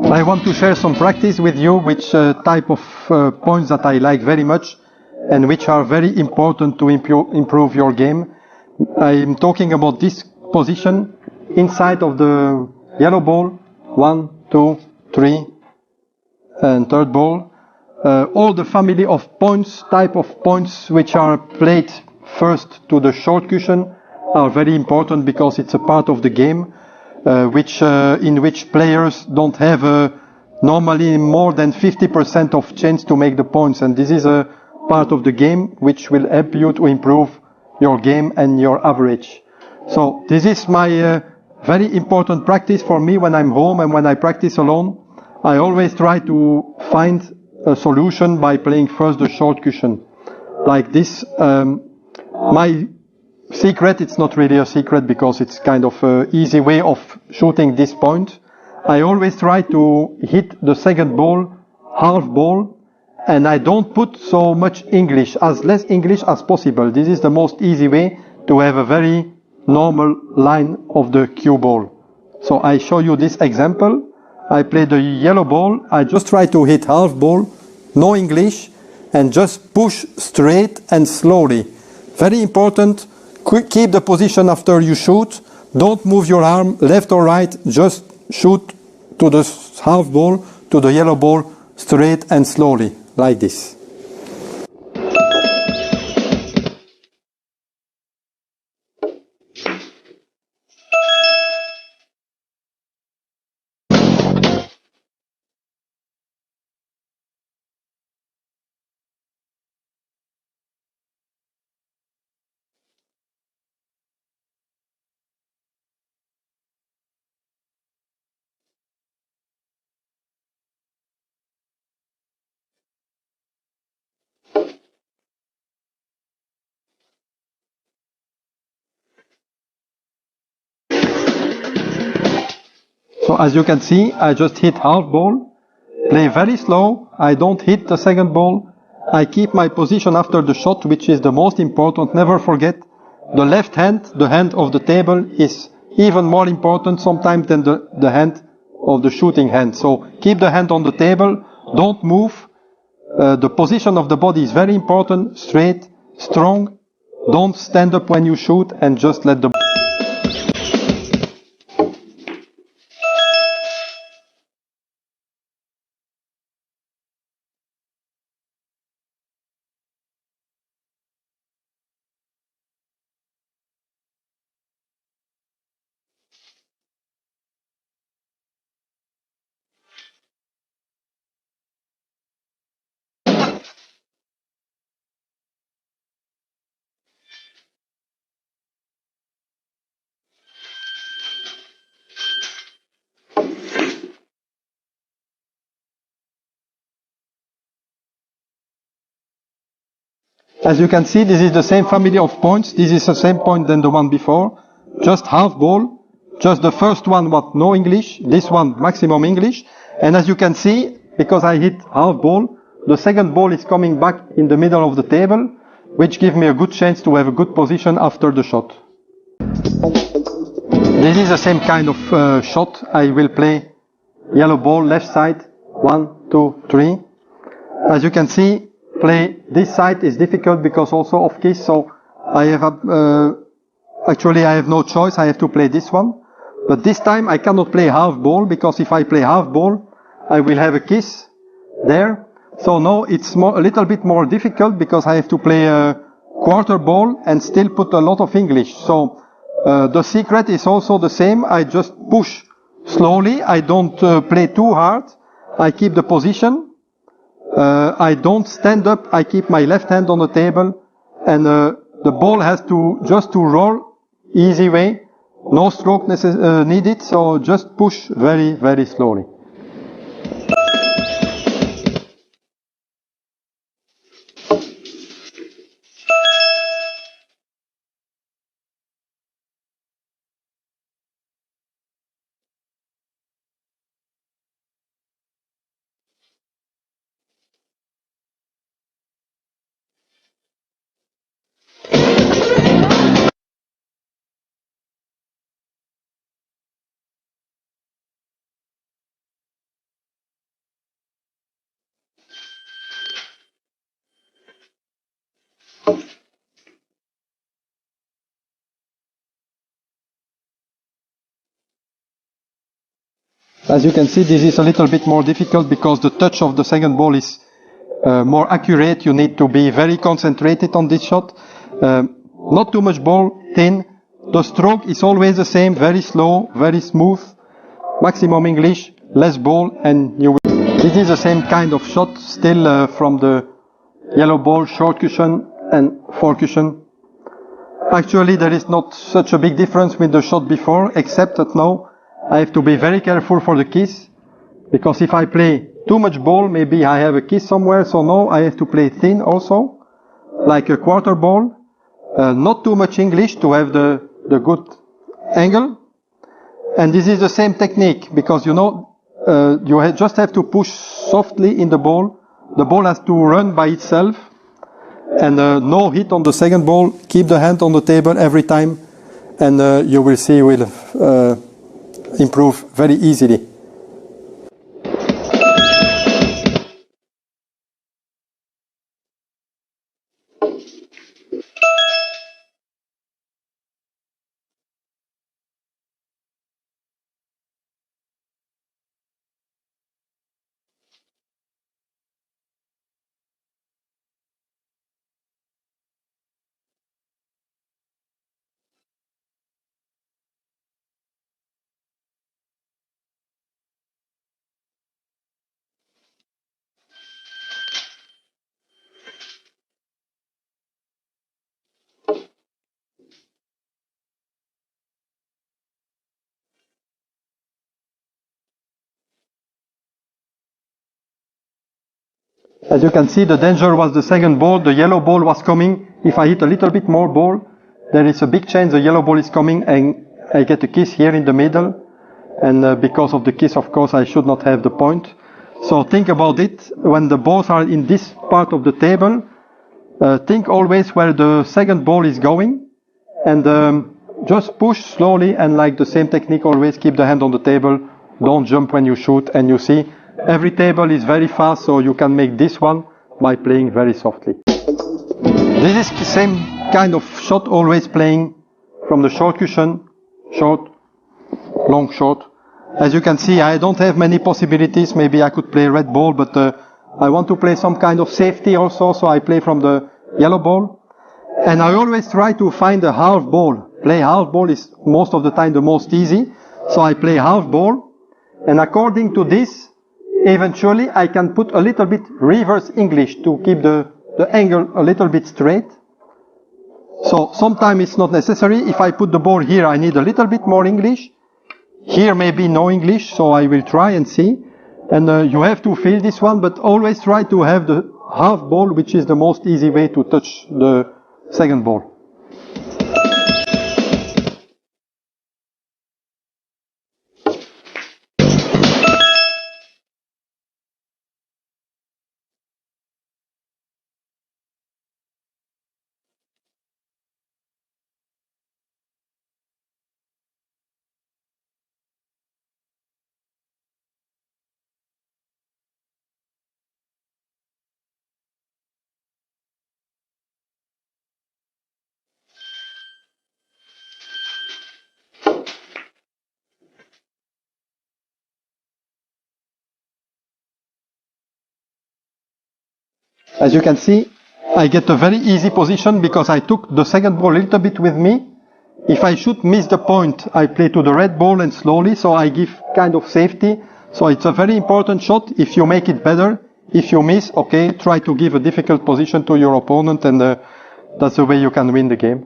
I want to share some practice with you, which type of points that I like very much and which are very important to improve your game. I'm talking about this position inside of the yellow ball, 1, 2, 3, and third ball. All the family of points, type of points which are played first to the short cushion are very important because it's a part of the game in which players don't have normally more than 50% of chance to make the points, and this is a part of the game which will help you to improve your game and your average. So this is my very important practice for me when I'm home and when I practice alone. I always try to find a solution by playing first the short cushion. Like this, my secret, it's not really a secret because it's kind of an easy way of shooting this point. I always try to hit the second ball, half ball, and I don't put so much English, as less English as possible. This is the most easy way to have a very normal line of the cue ball. So I show you this example. I play the yellow ball, I just try to hit half ball, no English, and just push straight and slowly. Very important, keep the position after you shoot, don't move your arm left or right, just shoot to the half ball, to the yellow ball, straight and slowly, like this. So as you can see, I just hit half ball, play very slow, I don't hit the second ball, I keep my position after the shot, which is the most important. Never forget, the left hand, the hand of the table, is even more important sometimes than the hand of the shooting hand. So keep the hand on the table, don't move, the position of the body is very important, straight, strong, don't stand up when you shoot and just let the As you can see, this is the same family of points. This is the same point than the one before. Just half ball. Just the first one, no English. This one, maximum English. And as you can see, because I hit half ball, the second ball is coming back in the middle of the table, which gives me a good chance to have a good position after the shot. This is the same kind of shot. I will play yellow ball, left side, 1, 2, 3. As you can see, play this side is difficult because also of kiss, so I have actually I have no choice, I have to play this one. But this time I cannot play half ball because if I play half ball, I will have a kiss there. So now it's a little bit more difficult because I have to play a quarter ball and still put a lot of English. So the secret is also the same. I just push slowly. I don't play too hard. I keep the position. I don't stand up, I keep my left hand on the table, and the ball has to just to roll, easy way, no stroke needed, so just push very, very slowly. As you can see, this is a little bit more difficult because the touch of the second ball is more accurate. You need to be very concentrated on this shot. Not too much ball, thin. The stroke is always the same, very slow, very smooth. Maximum English, less ball, and you will. This is the same kind of shot, still from the yellow ball, short cushion and four cushion. Actually, there is not such a big difference with the shot before, except that now I have to be very careful for the kiss, because if I play too much ball, maybe I have a kiss somewhere, so now I have to play thin also, like a quarter ball, not too much English to have the good angle. And this is the same technique, because you know, just have to push softly in the ball has to run by itself, and no hit on the second ball, keep the hand on the table every time, and you will see will improve very easily. As you can see, the danger was the second ball. The yellow ball was coming. If I hit a little bit more ball, there is a big chance the yellow ball is coming and I get a kiss here in the middle. And because of the kiss, of course, I should not have the point. So think about it. When the balls are in this part of the table, think always where the second ball is going. And just push slowly, and like the same technique, always keep the hand on the table. Don't jump when you shoot, and you see every table is very fast, so you can make this one by playing very softly. This is the same kind of shot, always playing from the short cushion, short, long, short. As you can see, I don't have many possibilities. Maybe I could play red ball, but I want to play some kind of safety also, so I play from the yellow ball. And I always try to find a half ball. Play half ball is most of the time the most easy, so I play half ball. And according to this, eventually I can put a little bit reverse English to keep the angle a little bit straight. So sometimes it's not necessary. If I put the ball here, I need a little bit more English. Here maybe no English, so I will try and see. And you have to feel this one, but always try to have the half ball, which is the most easy way to touch the second ball. As you can see, I get a very easy position because I took the second ball a little bit with me. If I should miss the point, I play to the red ball and slowly, so I give kind of safety. So it's a very important shot. If you make it better, if you miss, okay, try to give a difficult position to your opponent, and that's the way you can win the game.